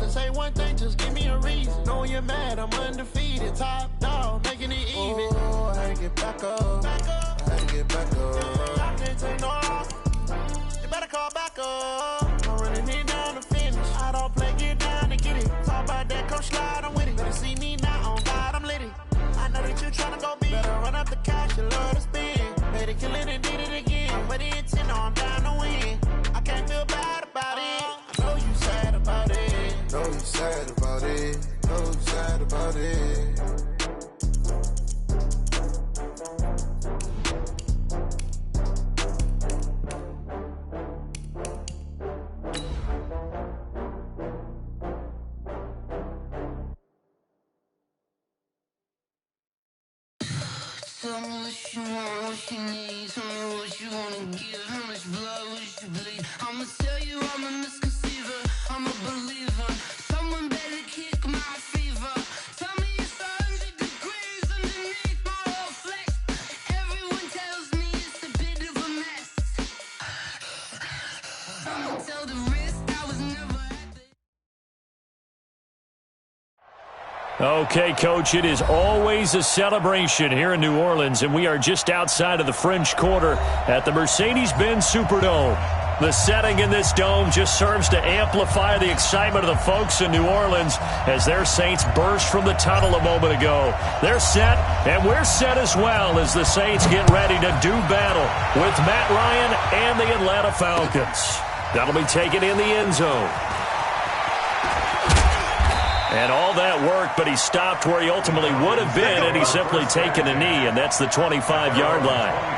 say one thing, just give me a reason. Know you're mad, I'm undefeated. Top dog, making it even. Oh, I had to get back up. I had to get back up. I can't take no off. You better call back up. I'm running it down to finish. I don't play, get down to get it. Talk about that, come slide, I'm with it. Better see me now, on God, I'm litty. I know that you tryna go big. Better run up the cash, you love to spend. Made it, kill it, and did it again. But the intent, no, I'm down to win. I can't feel bad about it. I know you sad about it. Know you sad about it. Know you sad about it. Tell me what you want, what you need. Tell me what you wanna give. How much blood would you bleed? I'ma tell you I'm a misconceiver. I'm a believer. Someone better kick my fever. Tell me it's 100 degrees underneath my whole flesh. Everyone tells me it's a bit of a mess. I'ma tell the risk I was never at the... Okay, Coach, it is always a celebration here in New Orleans, and we are just outside of the French Quarter at the Mercedes-Benz Superdome. The setting in this dome just serves to amplify the excitement of the folks in New Orleans as their Saints burst from the tunnel a moment ago. They're set, and we're set as well as the Saints get ready to do battle with Matt Ryan and the Atlanta Falcons. That'll be taken in the end zone. And all that work, but he stopped where he ultimately would have been, and he's simply taken a knee, and that's the 25-yard line.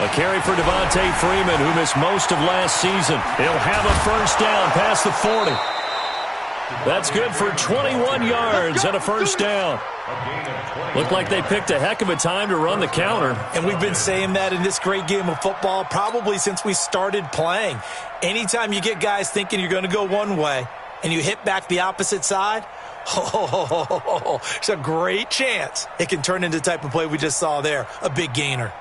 A carry for Devontae Freeman, who missed most of last season. He'll have a first down past the 40. That's good for 21 yards and a first down. Looked like they picked a heck of a time to run the counter. And we've been saying that in this great game of football probably since we started playing. Anytime you get guys thinking you're going to go one way and you hit back the opposite side, it's a great chance it can turn into the type of play we just saw there, a big gainer.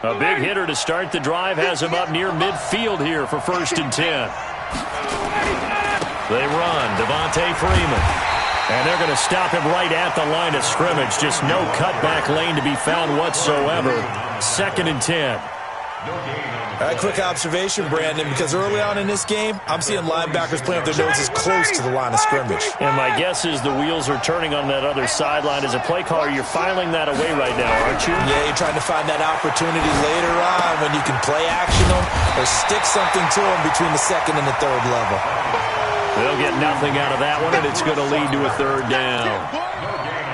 A big hitter to start the drive has him up near midfield here for 1st and 10. They run, Devontae Freeman. And they're going to stop him right at the line of scrimmage. Just no cutback lane to be found whatsoever. 2nd and 10. All right, quick observation, Brandon, because early on in this game, I'm seeing linebackers playing with their noses close to the line of scrimmage. And my guess is the wheels are turning on that other sideline. As a play caller, you're filing that away right now, aren't you? Yeah, you're trying to find that opportunity later on when you can play action them or stick something to them between the 2nd and the 3rd level. They'll get nothing out of that one, and it's going to lead to a 3rd down.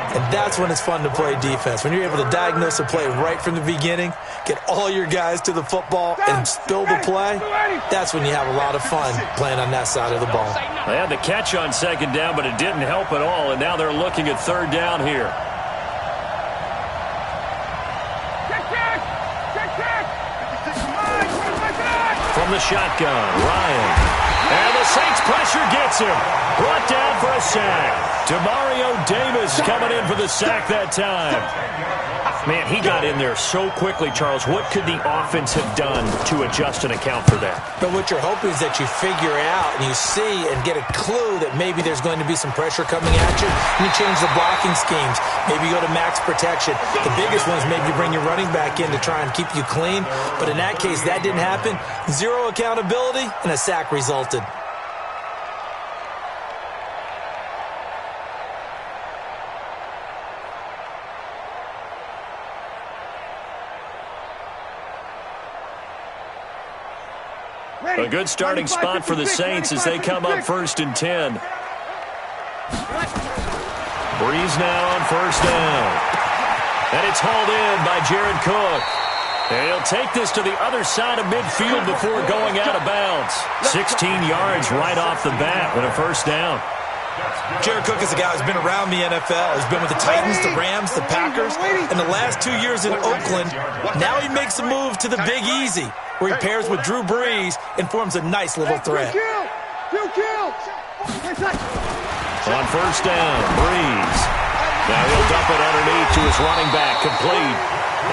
And that's when it's fun to play defense. When you're able to diagnose a play right from the beginning, get all your guys to the football, and spill the play, that's when you have a lot of fun playing on that side of the ball. They had the catch on 2nd down, but it didn't help at all, and now they're looking at 3rd down here. From the shotgun, Ryan. And the Saints pressure gets him. Brought down for a sack. Demario Davis coming in for the sack that time. Man, he got in there so quickly, Charles. What could the offense have done to adjust and account for that? But what you're hoping is that you figure out and you see and get a clue that maybe there's going to be some pressure coming at you, and you change the blocking schemes. Maybe you go to max protection. The biggest one is maybe you bring your running back in to try and keep you clean. But in that case, that didn't happen. Zero accountability, and a sack resulted. A good starting spot for the Saints as they come up 1st and 10. Breeze now on 1st down. And it's hauled in by Jared Cook. And he'll take this to the other side of midfield before going out of bounds. 16 yards right off the bat with a 1st down. Jared Cook is a guy who's been around the NFL. He's been with the Titans, the Rams, the Packers, and the last 2 years in Oakland. Now he makes a move to the Big Easy, where he pairs with Drew Brees and forms a nice little threat. On 1st down, Brees. Now he'll dump it underneath to his running back, complete.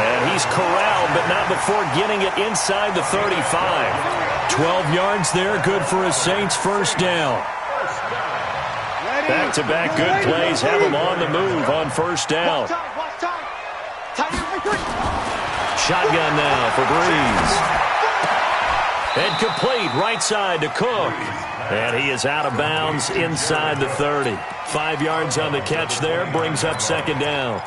And he's corralled, but not before getting it inside the 35. 12 yards there, good for a Saints 1st down. Back-to-back good plays have him on the move on 1st down. Shotgun now for Brees. And complete right side to Cook. And he is out of bounds inside the 30. 5 yards on the catch there, brings up 2nd down.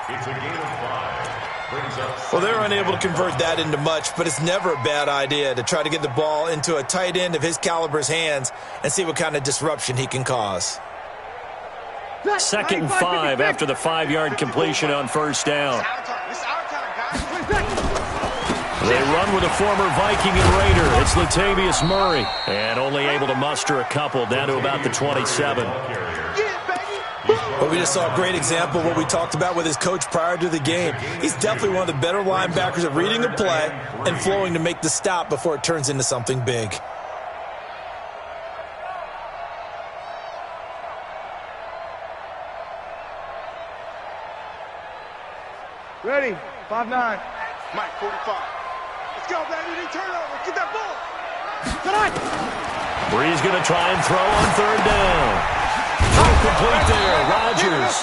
Well, they're unable to convert that into much, but it's never a bad idea to try to get the ball into a tight end of his caliber's hands and see what kind of disruption he can cause. 2nd and 5 after the 5-yard completion on 1st down. They run with a former Viking and Raider. It's Latavius Murray. And only able to muster a couple down to about the 27. But we just saw a great example of what we talked about with his coach prior to the game. He's definitely one of the better linebackers at reading a play and flowing to make the stop before it turns into something big. Ready, 5-9. Mike, 45. Let's go, baby. Turnover. Get that ball. Tonight. Brees going to try and throw on 3rd down. Throw complete there, Rodgers.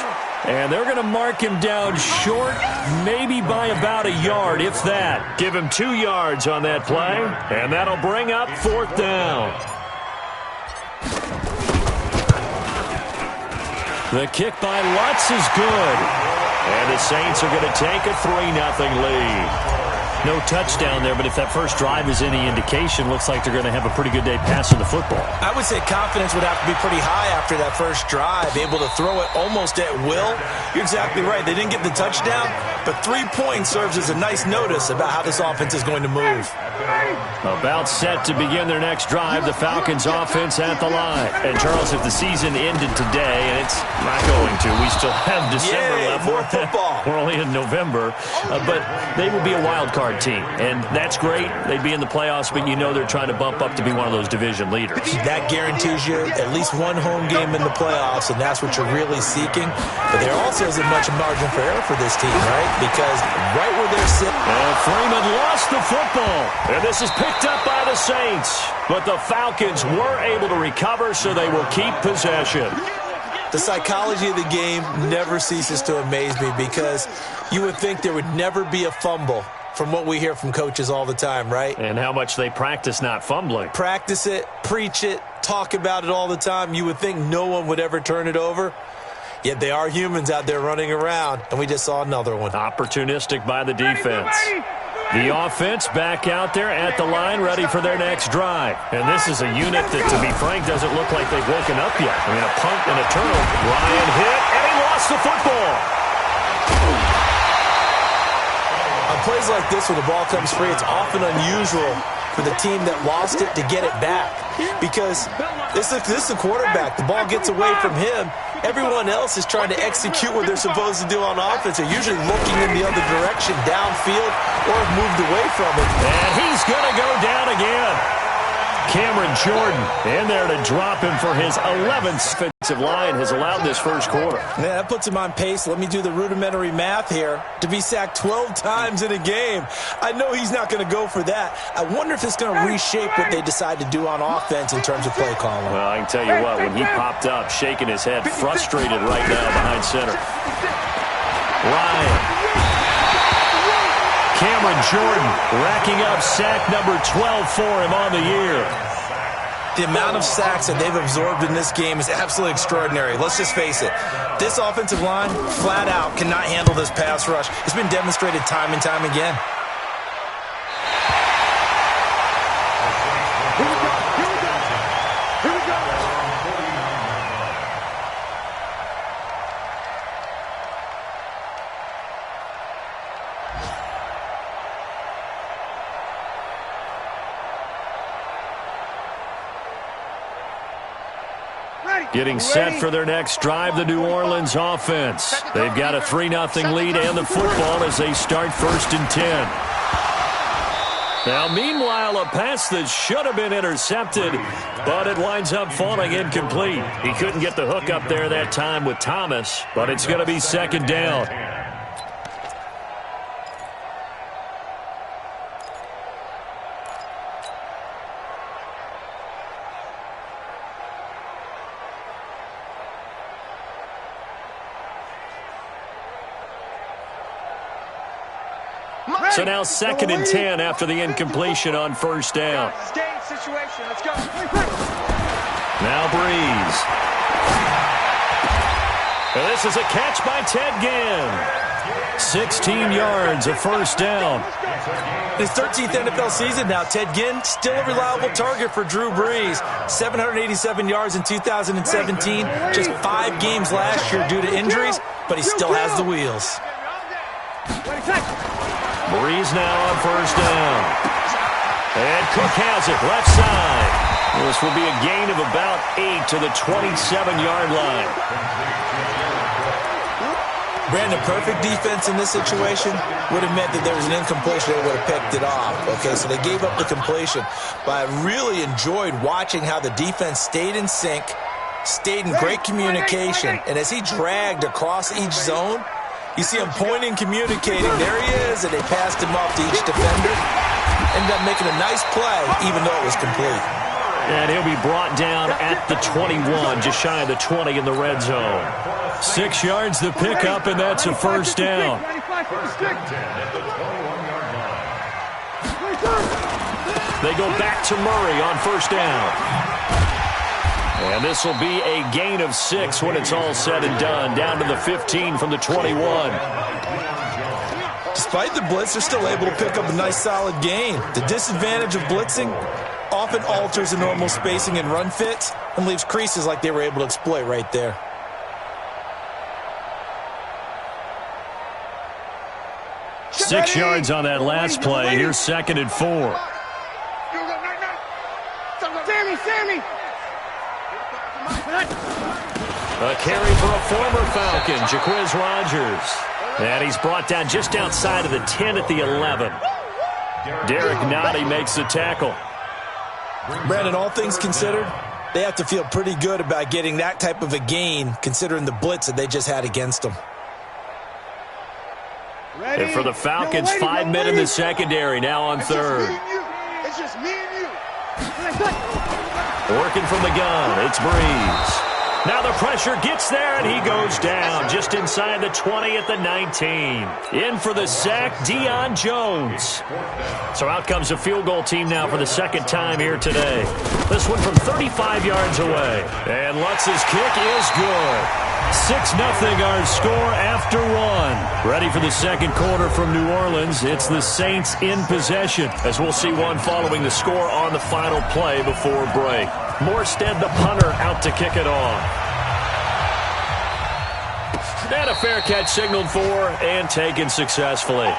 And they're going to mark him down short, maybe by about a yard, if that. Give him 2 yards on that play, and that'll bring up 4th down. The kick by Lutz is good. And the Saints are going to take a 3-0 lead. No touchdown there, but if that first drive is any indication, looks like they're going to have a pretty good day passing the football. I would say confidence would have to be pretty high after that first drive, able to throw it almost at will. You're exactly right. They didn't get the touchdown, but 3 points serves as a nice notice about how this offense is going to move. About set to begin their next drive, the Falcons offense at the line. And Charles, if the season ended today, and it's not going to, we still have December left. More football. We're only in November, but they will be a wild card team, and that's great. They'd be in the playoffs, but you know they're trying to bump up to be one of those division leaders. That guarantees you at least one home game in the playoffs, and that's what you're really seeking. But there also isn't much margin for error for this team, right? Because right where they're sitting. And Freeman lost the football, and this is picked up by the Saints. But the Falcons were able to recover, so they will keep possession. The psychology of the game never ceases to amaze me because you would think there would never be a fumble from what we hear from coaches all the time, right? And how much they practice not fumbling. Practice it, preach it, talk about it all the time. You would think no one would ever turn it over. Yet they are humans out there running around, and we just saw another one. Opportunistic by the defense. The offense back out there at the line, ready for their next drive. And this is a unit that, to be frank, doesn't look like they've woken up yet. I mean, a punt and a turnover. Ryan hit, and he lost the football. On plays like this, when the ball comes free, it's often unusual for the team that lost it to get it back. Because this is the quarterback. The ball gets away from him. Everyone else is trying to execute what they're supposed to do on offense. They're usually looking in the other direction, downfield, or have moved away from it. And he's going to go down again. Cameron Jordan in there to drop him for his 11th. Offensive line has allowed this first quarter. Yeah, that puts him on pace. Let me do the rudimentary math here. To be sacked 12 times in a game. I know he's not going to go for that. I wonder if it's going to reshape what they decide to do on offense in terms of play calling. Well, I can tell you what, when he popped up, shaking his head, frustrated right now behind center. Ryan. Cameron Jordan racking up sack number 12 for him on the year. The amount of sacks that they've absorbed in this game is absolutely extraordinary. Let's just face it. This offensive line, flat out, cannot handle this pass rush. It's been demonstrated time and time again. Getting set for their next drive, the New Orleans offense. They've got a 3-0 lead and the football as they start 1st and 10. Now, meanwhile, a pass that should have been intercepted, but it winds up falling incomplete. He couldn't get the hook up there that time with Thomas, but it's going to be 2nd down. So now 2nd and 10 after the incompletion on 1st down. Now Breeze. And this is a catch by Ted Ginn. 16 yards, a 1st down. His 13th NFL season now, Ted Ginn still a reliable target for Drew Brees. 787 yards in 2017, just 5 games last year due to injuries, but he still has the wheels. Breeze now on 1st down. And Cook has it, left side. This will be a gain of about 8 to the 27-yard line. Brandon, perfect defense in this situation would have meant that there was an incompletion. They would have picked it off. Okay, so they gave up the completion. But I really enjoyed watching how the defense stayed in sync, stayed in great communication, and as he dragged across each zone, you see him pointing, communicating. There he is, and they passed him off to each defender. Ended up making a nice play, even though it was complete. And he'll be brought down at the 21, just shy of the 20 in the red zone. 6 yards the pickup, and that's a 1st down. They go back to Murray on 1st down. And this will be a gain of 6 when it's all said and done. Down to the 15 from the 21. Despite the blitz, they're still able to pick up a nice solid gain. The disadvantage of blitzing often alters the normal spacing and run fits and leaves creases like they were able to exploit right there. Six yards on that last play. Here's 2nd and 4. Sammy! A carry for a former Falcon, Jaquiz Rogers. And he's brought down just outside of the 10 at the 11. Derek Nottie makes the tackle. Brandon, all things considered, they have to feel pretty good about getting that type of a gain, considering the blitz that they just had against them. And for the Falcons, 5 men in the secondary, now on 3rd. It's just me and you. Working from the gun, it's Breeze. Now the pressure gets there, and he goes down just inside the 20 at the 19. In for the sack, Deion Jones. So out comes a field goal team now for the 2nd time here today. This one from 35 yards away. And Lutz's kick is good. 6-0 our score after 1. Ready for the 2nd quarter from New Orleans. It's the Saints in possession, as we'll see one following the score on the final play before break. Morstead, the punter, out to kick it off. And a fair catch signaled for and taken successfully.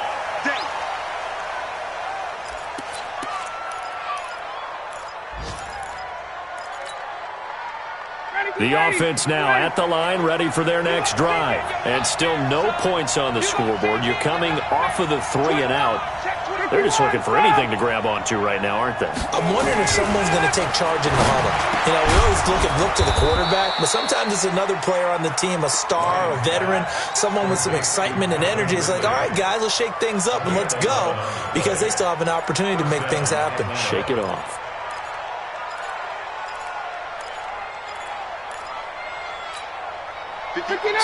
The offense now at the line, ready for their next drive. And still no points on the scoreboard. You're coming off of the 3 and out. They're just looking for anything to grab onto right now, aren't they? I'm wondering if someone's going to take charge in the huddle. You know, we always look to the quarterback, but sometimes it's another player on the team, a star, a veteran, someone with some excitement and energy. It's like, all right, guys, let's shake things up and let's go, because they still have an opportunity to make things happen. Shake it off.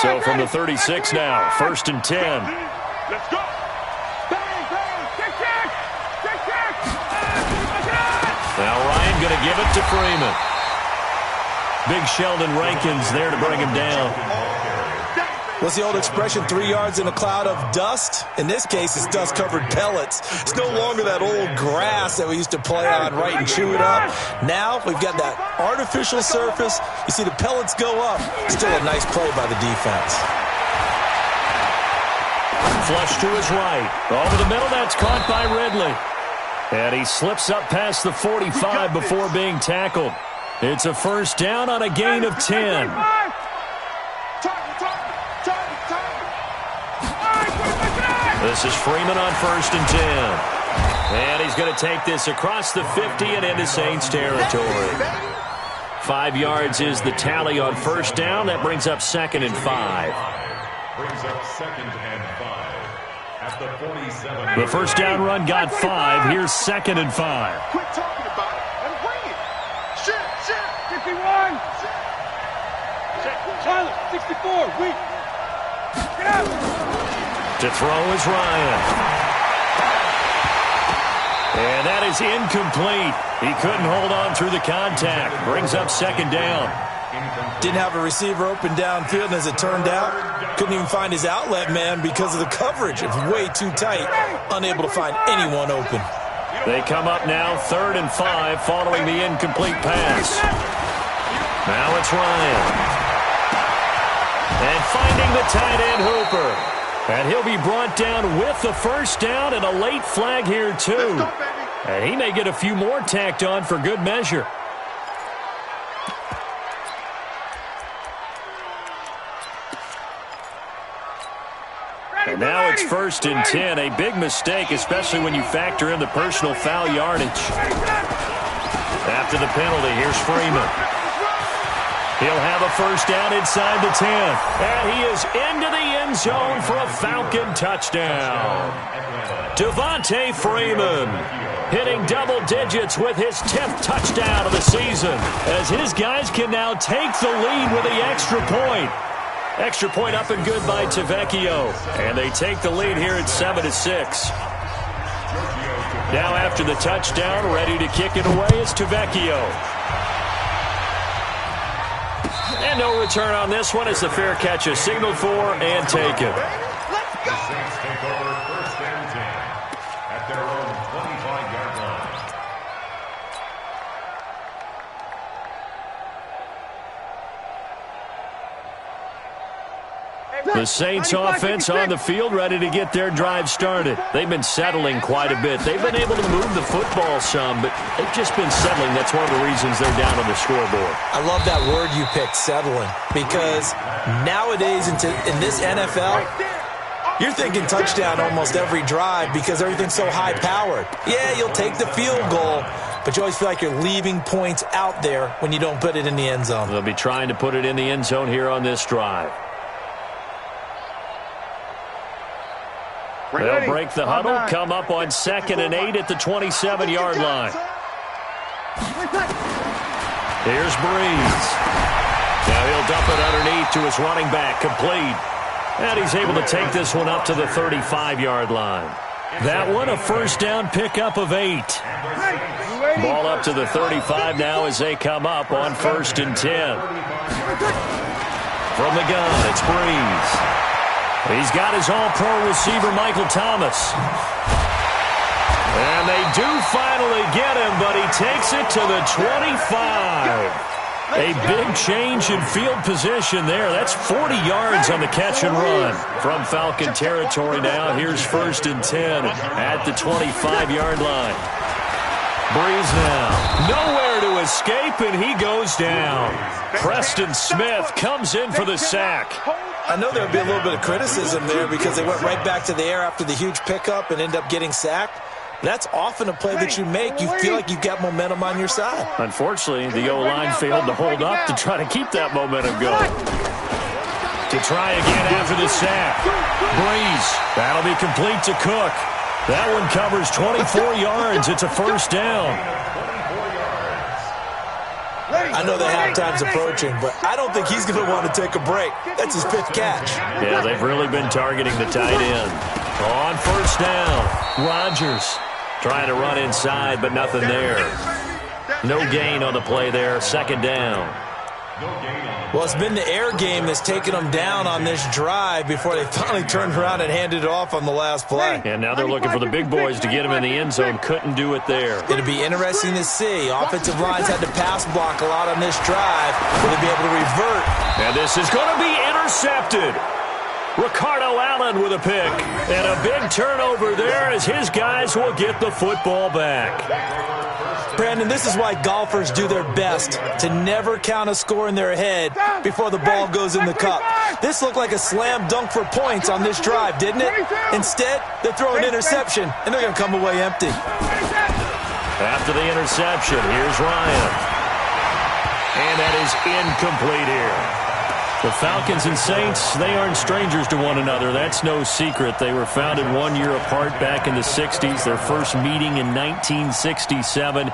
So from the 36 now, 1st and 10. Let's go. Now Ryan going to give it to Freeman. Big Sheldon Rankins there to bring him down. What's the old expression, 3 yards in a cloud of dust? In this case, it's dust-covered pellets. It's no longer that old grass that we used to play on, right, and chew it up. Now we've got that artificial surface. You see the pellets go up. Still a nice play by the defense. Flush to his right. Over the middle, that's caught by Ridley. And he slips up past the 45 before being tackled. It's a 1st down on a gain of 10. This is Freeman on 1st and 10. And he's going to take this across the 50 and into Saints territory. 5 yards is the tally on 1st down. That brings up 2nd and 5. Brings up 2nd and 5. At the 47. The 1st down run got 5. Here's 2nd and 5. Quit talking about it and bring it. Shit. 51. Tyler, 64. Weak. Get out. To throw is Ryan. And that is incomplete. He couldn't hold on through the contact. Brings up 2nd down. Didn't have a receiver open downfield, and as it turned out, couldn't even find his outlet man because of the coverage. It was way too tight, unable to find anyone open. They come up now 3rd and 5 following the incomplete pass. Now it's Ryan. And finding the tight end Hooper. And he'll be brought down with the 1st down and a late flag here too. And he may get a few more tacked on for good measure. And now it's 1st and 10. A big mistake, especially when you factor in the personal foul yardage. After the penalty, here's Freeman. He'll have a 1st down inside the 10. And he is into the end zone for a Falcon touchdown. Devontae Freeman hitting double digits with his 10th touchdown of the season, as his guys can now take the lead with the extra point. Extra point up and good by Tavecchio. And they take the lead here at 7-6. Now after the touchdown, ready to kick it away is Tavecchio. And no return on this one as the fair catch is signaled for and taken. The Saints take over 1st and 10 at their own 25-yard line. The Saints offense on the field ready to get their drive started. They've been settling quite a bit. They've been able to move the football some, but they've just been settling. That's one of the reasons they're down on the scoreboard. I love that word you picked, settling, because nowadays in this NFL, you're thinking touchdown almost every drive because everything's so high-powered. Yeah, you'll take the field goal, but you always feel like you're leaving points out there when you don't put it in the end zone. They'll be trying to put it in the end zone here on this drive. They'll break the huddle, come up on 2nd and 8 at the 27-yard line. Here's Breeze. Now he'll dump it underneath to his running back, complete. And he's able to take this one up to the 35-yard line. That one a 1st down pickup of 8. Ball up to the 35 now as they come up on 1st and 10. From the gun, it's Breeze. He's got his all-pro receiver, Michael Thomas. And they do finally get him, but he takes it to the 25. A big change in field position there. That's 40 yards on the catch and run. From Falcon territory now, here's 1st and 10 at the 25-yard line. Breeze now. Nowhere to escape, and he goes down. Preston Smith comes in for the sack. I know there'll be a little bit of criticism there because they went right back to the air after the huge pickup and end up getting sacked. That's often a play that you make. You feel like you've got momentum on your side. Unfortunately, the O-line failed to hold up to try to keep that momentum going. To try again after the sack. Breeze. That'll be complete to Cook. That one covers 24 yards. It's a first down. I know the halftime's approaching, but I don't think he's going to want to take a break. That's his fifth catch. Yeah, they've really been targeting the tight end. On first down, Rodgers trying to run inside, but nothing there. No gain on the play there. Second down. Well, it's been the air game that's taken them down on this drive before they finally turned around and handed it off on the last play. And now they're looking for the big boys to get him in the end zone. Couldn't do it there. It'll be interesting to see. Offensive lines had to pass block a lot on this drive. Will they be able to revert? And this is going to be intercepted. Ricardo Allen with a pick. And a big turnover there as his guys will get the football back. Brandon, this is why golfers do their best to never count a score in their head before the ball goes in the cup. This looked like a slam dunk for points on this drive, didn't it? Instead, they throw an interception, and they're going to come away empty. After the interception, here's Ryan. And that is incomplete here. The Falcons and Saints, they aren't strangers to one another. That's no secret. They were founded 1 year apart back in the 60s. Their first meeting in 1967.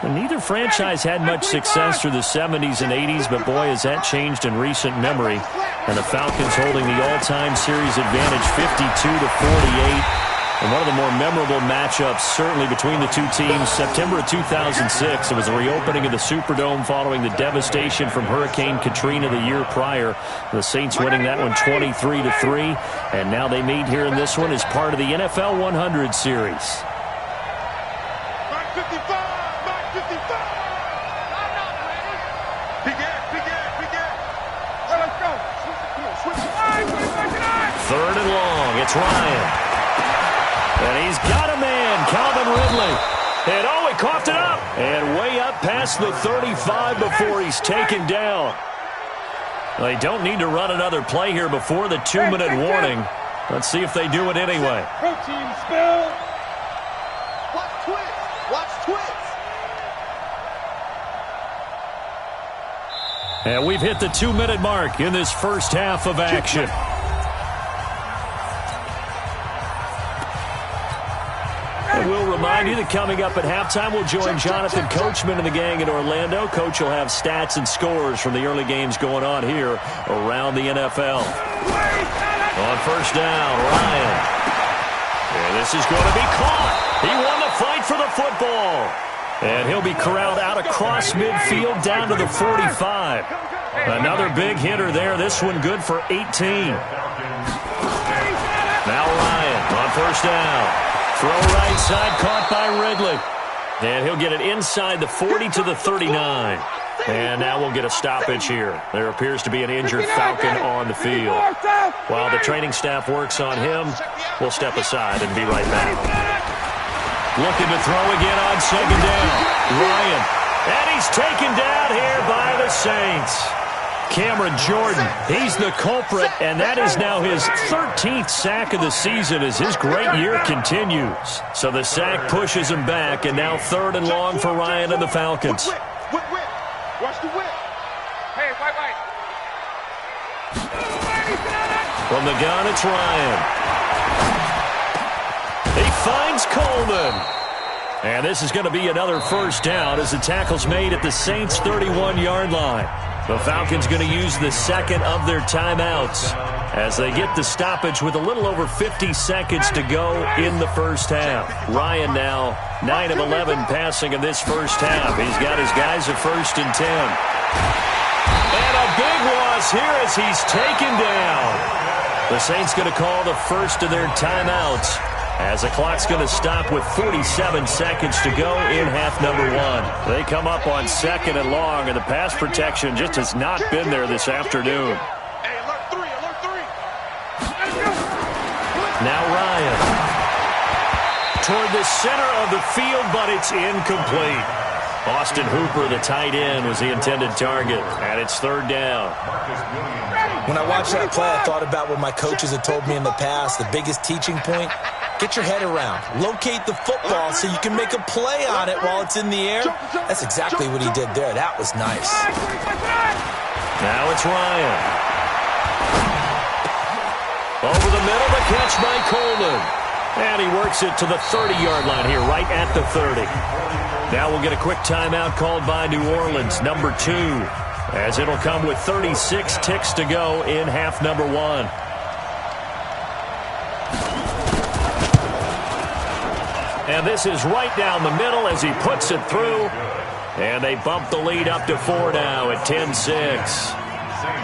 And neither franchise had much success through the 70s and 80s, but boy, has that changed in recent memory. And the Falcons holding the all-time series advantage 52-48. And one of the more memorable matchups, certainly between the two teams, September of 2006. It was the reopening of the Superdome following the devastation from Hurricane Katrina the year prior. The Saints winning that one 23-3. And now they meet here in this one as part of the NFL 100 series. Mark 55! Mark 55! Big air! Well, let's go! Switch. Third and long. It's Ryan. And he's got a man, Calvin Ridley. And oh, he coughed it up. And way up past the 35 before he's taken down. They don't need to run another play here before the 2-minute warning. Let's see if they do it anyway. Protein spill. Watch twits. And we've hit the 2-minute mark in this first half of action. And we'll remind you that coming up at halftime, we'll join Jonathan Coachman and the gang in Orlando. Coach will have stats and scores from the early games going on here around the NFL. On first down, Ryan. And this is going to be caught. He won the fight for the football. And he'll be corralled out across midfield down to the 45. Another big hitter there. This one good for 18. Now Ryan on first down. Throw right side, caught by Ridley. And he'll get it inside the 40 to the 39. And now we'll get a stoppage here. There appears to be an injured Falcon on the field. While the training staff works on him, we'll step aside and be right back. Looking to throw again on second down. Ryan. And he's taken down here by the Saints. Cameron Jordan, he's the culprit, and that is now his 13th sack of the season as his great year continues. So the sack pushes him back, and now third and long for Ryan and the Falcons. Whip. Watch the whip. Hey, white. From the gun, it's Ryan. He finds Coleman. And this is going to be another first down as the tackle's made at the Saints' 31-yard line. The Falcons going to use the second of their timeouts as they get the stoppage with a little over 50 seconds to go in the first half. Ryan now 9 of 11 passing in this first half. He's got his guys at 1st and 10. And a big loss here as he's taken down. The Saints going to call the first of their timeouts as the clock's going to stop with 47 seconds to go in half number 1. They come up on second and long, and the pass protection just has not been there this afternoon. Hey, alert 3. Now Ryan. Toward the center of the field, but it's incomplete. Austin Hooper, the tight end, was the intended target, and it's third down. When I watched that play, I thought about what my coaches had told me in the past. The biggest teaching point, get your head around. Locate the football so you can make a play on it while it's in the air. That's exactly what he did there. That was nice. Now it's Ryan. Over the middle, the catch by Coleman. And he works it to the 30-yard line here, right at the 30. Now we'll get a quick timeout called by New Orleans, number 2, as it'll come with 36 ticks to go in half number 1. And this is right down the middle as he puts it through. And they bump the lead up to 4 now at 10-6.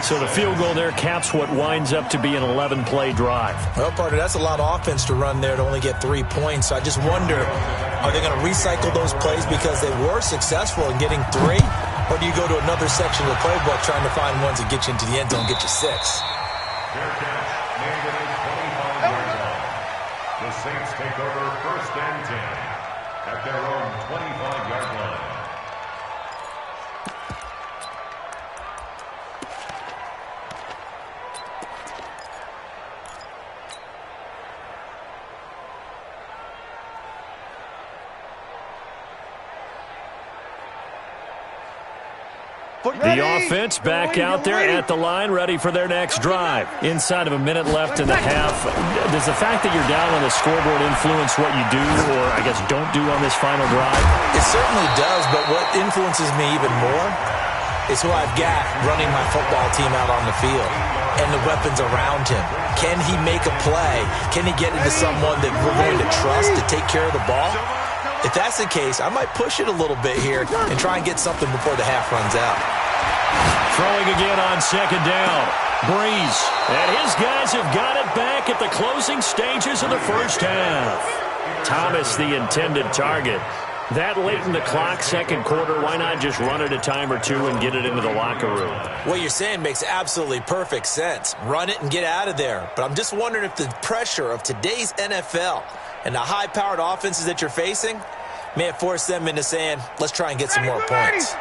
So the field goal there caps what winds up to be an 11-play drive. Well, partner, that's a lot of offense to run there to only get 3 points. I just wonder, are they going to recycle those plays because they were successful in getting 3? Or do you go to another section of the playbook trying to find ones that get you into the end zone and get you 6? Fair catch, made at a 25-yard line. The Saints take over first and 10 at their own 25-yard line. The offense back out there at the line, ready for their next drive. Inside of a minute left in the half. Does the fact that you're down on the scoreboard influence what you do, or I guess don't do on this final drive? It certainly does, but what influences me even more is who I've got running my football team out on the field and the weapons around him. Can he make a play? Can he get into someone that we're going to trust to take care of the ball? If that's the case, I might push it a little bit here and try and get something before the half runs out. Throwing again on second down. Breeze. And his guys have got it back at the closing stages of the first half. Thomas, the intended target. That late in the clock, second quarter, why not just run it a time or two and get it into the locker room? What you're saying makes absolutely perfect sense. Run it and get out of there. But I'm just wondering if the pressure of today's NFL and the high-powered offenses that you're facing may have forced them into saying, let's try and get some more points.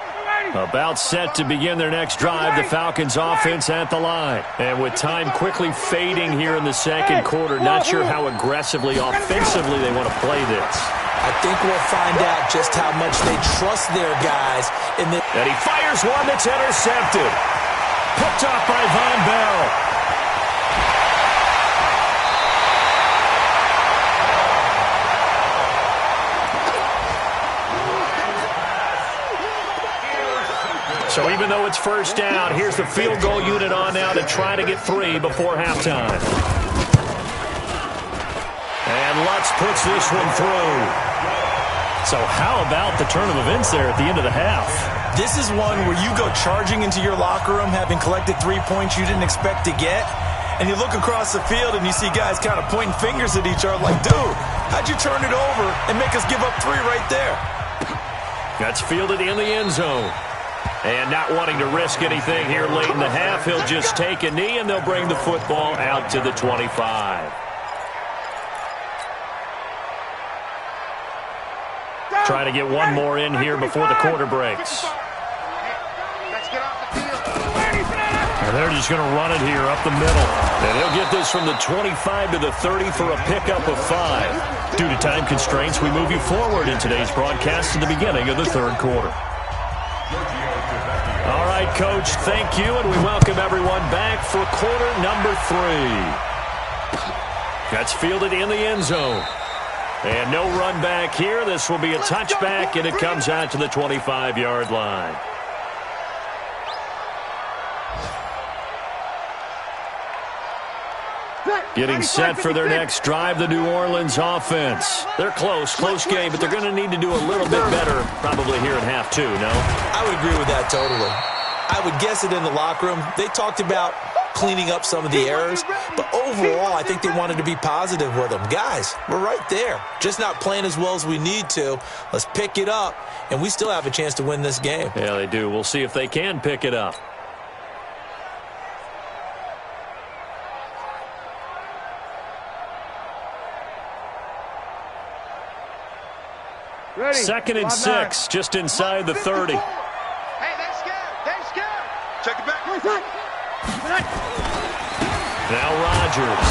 About set to begin their next drive, the Falcons offense at the line. And with time quickly fading here in the second quarter, not sure how aggressively, offensively they want to play this. I think we'll find out just how much they trust their guys. And he fires one that's intercepted. Picked off by Von Bell. So even though it's first down, here's the field goal unit on now to try to get 3 before halftime. And Lutz puts this one through. So how about the turn of events there at the end of the half? This is one where you go charging into your locker room having collected 3 points you didn't expect to get, and you look across the field and you see guys kind of pointing fingers at each other like, dude, how'd you turn it over and make us give up 3 right there? That's fielded in the end zone. And not wanting to risk anything here late in the half, he'll just take a knee and they'll bring the football out to the 25. Trying to get one more in here before the quarter breaks. And they're just going to run it here up the middle. And he'll get this from the 25 to the 30 for a pickup of 5. Due to time constraints, we move you forward in today's broadcast to the beginning of the third quarter. All right, Coach, thank you, and we welcome everyone back for quarter number 3. That's fielded in the end zone. And no run back here. This will be a touchback, and it comes out to the 25-yard line. Getting set for their next drive, the New Orleans offense. They're close game, but they're going to need to do a little bit better probably here in half 2, no? I would agree with that totally. I would guess it in the locker room. They talked about cleaning up some of the errors, but overall, I think they wanted to be positive with them. Guys, we're right there. Just not playing as well as we need to. Let's pick it up, and we still have a chance to win this game. Yeah, they do. We'll see if they can pick it up. Ready. 2nd and 6, just inside the 30. Hey, they're scared. They're scared. Check it back. Now Rodgers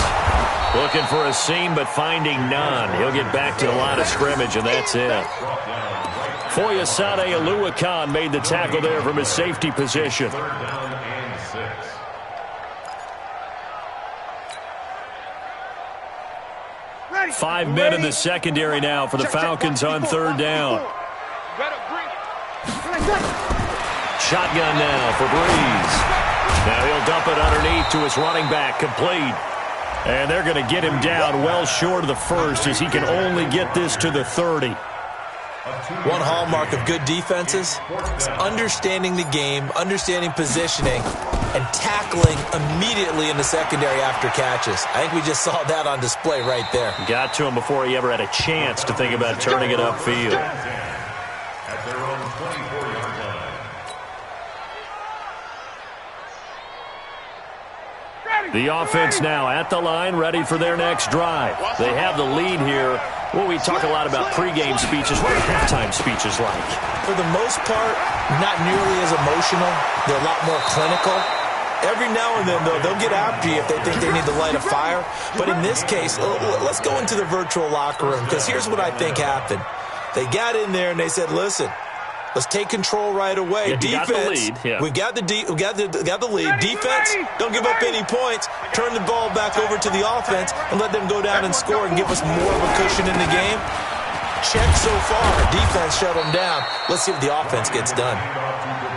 looking for a seam, but finding none. He'll get back to the line of scrimmage, and that's it. Foyesade Oluwakan made the tackle there from his safety position. 3rd down and 6. 5 men in the secondary now for the Falcons on 3rd down. Shotgun now for Breeze. Now he'll dump it underneath to his running back, complete. And they're going to get him down well short of the first as he can only get this to the 30. One hallmark of good defenses is understanding the game, understanding positioning, and tackling immediately in the secondary after catches. I think we just saw that on display right there. Got to him before he ever had a chance to think about turning it upfield. At their own 24-yard line. The offense now at the line, ready for their next drive. They have the lead here. Well, we talk a lot about pregame speeches. What are halftime speeches like? For the most part, not nearly as emotional. They're a lot more clinical. Every now and then, though, they'll get after you if they think they need to light a fire. But in this case, let's go into the virtual locker room, because here's what I think happened. They got in there and they said, listen, let's take control right away. Yeah, defense, got the lead. Yeah. we got the lead. Defense, don't give up any points. Turn the ball back over to the offense and let them go down and score and give us more of a cushion in the game. Check so far. Defense shut them down. Let's see what the offense gets done.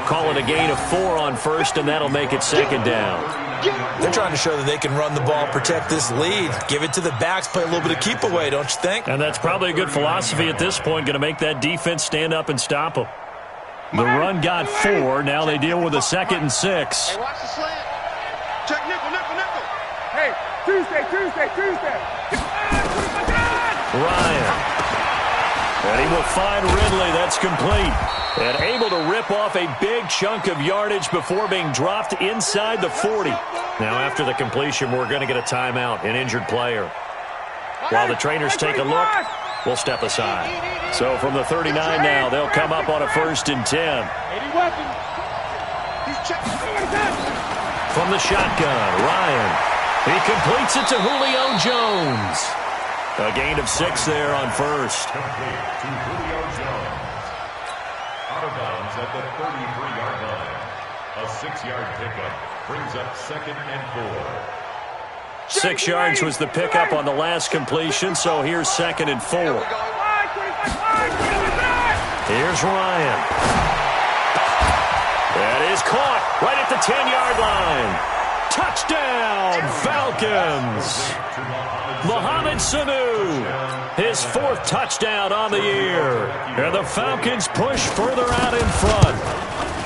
Call it a gain of 4 on first, and that'll make it 2nd down. They're trying to show that they can run the ball, protect this lead, give it to the backs, play a little bit of keep away, don't you think? And that's probably a good philosophy at this point, going to make that defense stand up and stop them. The run got 4. Now they deal with a 2nd and 6. Hey, watch the slant. Check nickel. Hey, Tuesday. Ryan. And he will find Ridley. That's complete. And able to rip off a big chunk of yardage before being dropped inside the 40. Now after the completion, we're going to get a timeout, an injured player. While the trainers take a look, we'll step aside. So from the 39 now, they'll come up on a 1st and 10. From the shotgun, Ryan. He completes it to Julio Jones. A gain of 6 there on first. Complete to Julio Jones. Out of bounds at the 33-yard line. A 6-yard pickup brings up 2nd and 4. 6 yards was the pickup on the last completion, so here's 2nd and 4. Here's Ryan. That is caught right at the 10-yard line. Touchdown, Falcons. Mohamed Sanu, his 4th touchdown on the year. And the Falcons push further out in front.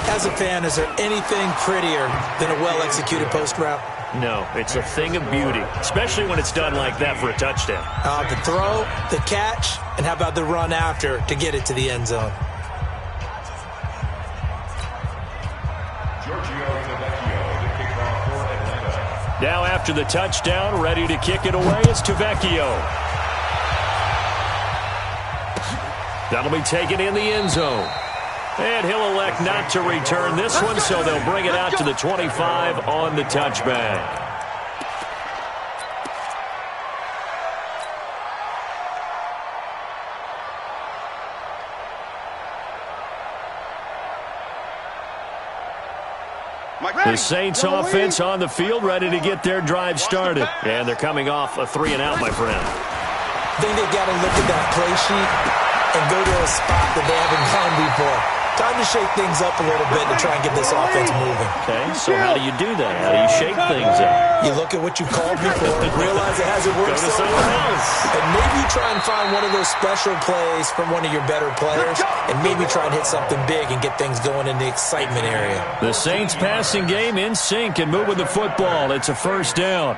As a fan, is there anything prettier than a well-executed post route? No, it's a thing of beauty, especially when it's done like that for a touchdown. The throw, the catch, and how about the run after to get it to the end zone? Now after the touchdown, ready to kick it away, it's Tavecchio. That'll be taken in the end zone. And he'll elect not to return this one, so they'll bring it out to the 25 on the touchback. The Saints offense on the field, ready to get their drive started. And they're coming off a 3-and-out, my friend. I think they've got to look at that play sheet and go to a spot that they haven't gone before. Time to shake things up a little bit to try and get this offense moving. Okay, so how do you do that? How do you shake things up? You look at what you called before, realize it hasn't worked so well, and maybe try and find one of those special plays from one of your better players, and maybe try and hit something big and get things going in the excitement area. The Saints passing game in sync and moving the football. It's a 1st down.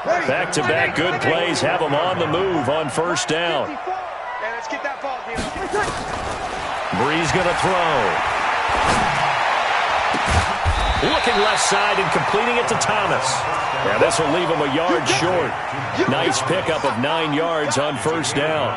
Back-to-back good plays have them on the move on 1st down. Let's get that ball, Breeze going to throw. Looking left side and completing it to Thomas. Now this will leave him a yard short. Nice pickup of 9 yards on 1st down.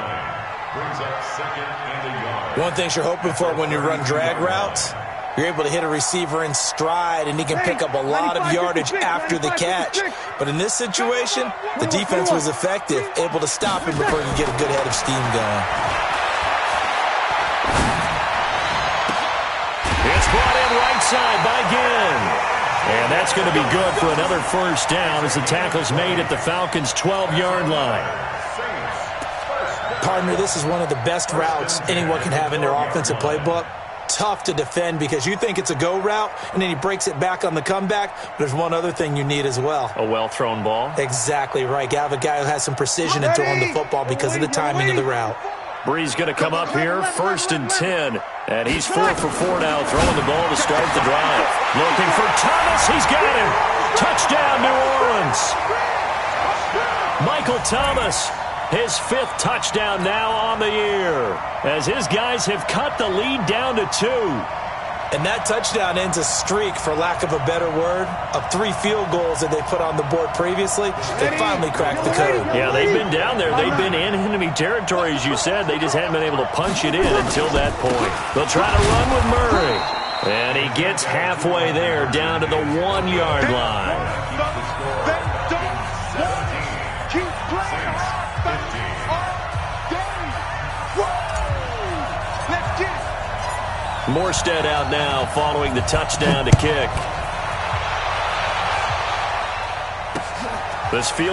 Brings up second and a yard. One thing you're hoping for when you run drag routes, you're able to hit a receiver in stride, and he can pick up a lot of yardage after the catch. But in this situation, the defense was effective, able to stop him before he could get a good head of steam going. It's brought in right side by Ginn. And that's going to be good for another first down as the tackle's made at the Falcons' 12-yard line. Partner, this is one of the best routes anyone can have in their offensive playbook. Tough to defend because you think it's a go route, and then he breaks it back on the comeback. But there's one other thing you need as well. A well-thrown ball. Exactly right. You have a guy who has some precision in throwing the football because of the timing of the route. Bree's going to come up here, 1st and 10. And he's 4 for 4 now, throwing the ball to start the drive. Looking for Thomas. He's got him. Touchdown, New Orleans. Michael Thomas, his 5th touchdown now on the year, as his guys have cut the lead down to 2. And that touchdown ends a streak, for lack of a better word, of 3 field goals that they put on the board previously. They finally cracked the code. Yeah, they've been down there. They've been in enemy territory, as you said. They just hadn't been able to punch it in until that point. They'll try to run with Murray. And he gets halfway there, down to the 1-yard line. Morstead out now following the touchdown to kick. This field